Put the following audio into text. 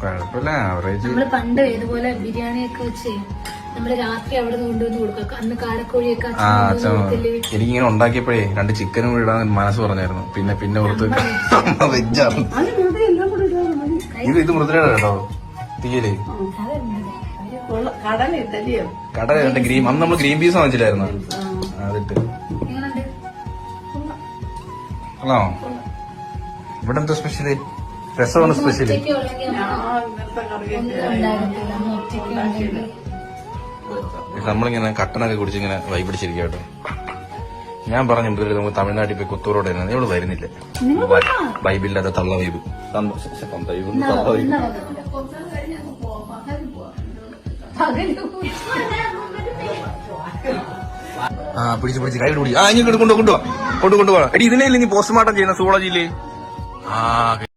കുഴപ്പമില്ല, ആവറേജ്. നമ്മള് പണ്ട് ഇതുപോലെ ബിരിയാണിയൊക്കെ വെച്ച് നമ്മള് രാത്രി അവിടെ കൊണ്ടുവന്ന് കൊടുക്കാം. അന്ന് കാടക്കോഴിയൊക്കെ എനിക്കിങ്ങനെ ഉണ്ടാക്കിയപ്പോഴേ 2 ചിക്കനും കൂടി ഇടാൻ മനസ്സ് പറഞ്ഞായിരുന്നു. പിന്നെ ഓർത്ത് വെജാണ് ഇത് മൃദുലയുടെ കേട്ടോ തീയല് കടല ഗ്രീൻ. അന്ന് നമ്മള് ഗ്രീൻ പീസ് വാങ്ങിച്ചില്ലായിരുന്നു, അതിട്ട്. ആണോ? ഇവിടെ എന്താ സ്പെഷ്യല്? രസമാണ് സ്പെഷ്യല്. നമ്മളിങ്ങനെ കട്ടനൊക്കെ കുടിച്ചിങ്ങനെ വൈപിടിച്ചിരിക്കുക കേട്ടോ. ഞാൻ പറഞ്ഞു നമുക്ക് തമിഴ്നാട്ടിൽ പോയി കുത്തൂറോടെ ഇവിടെ വരുന്നില്ല. വൈബില്ലാത്ത തള്ള വൈബ്. പിടിച്ച് കൈ പിടിച്ച് ഇങ്ങോട്ട് കൊണ്ടുപോവാ. എടി ഇതിനെ നീ പോസ്റ്റ്മോർട്ടം ചെയ്യുന്ന സൂളജിയില്.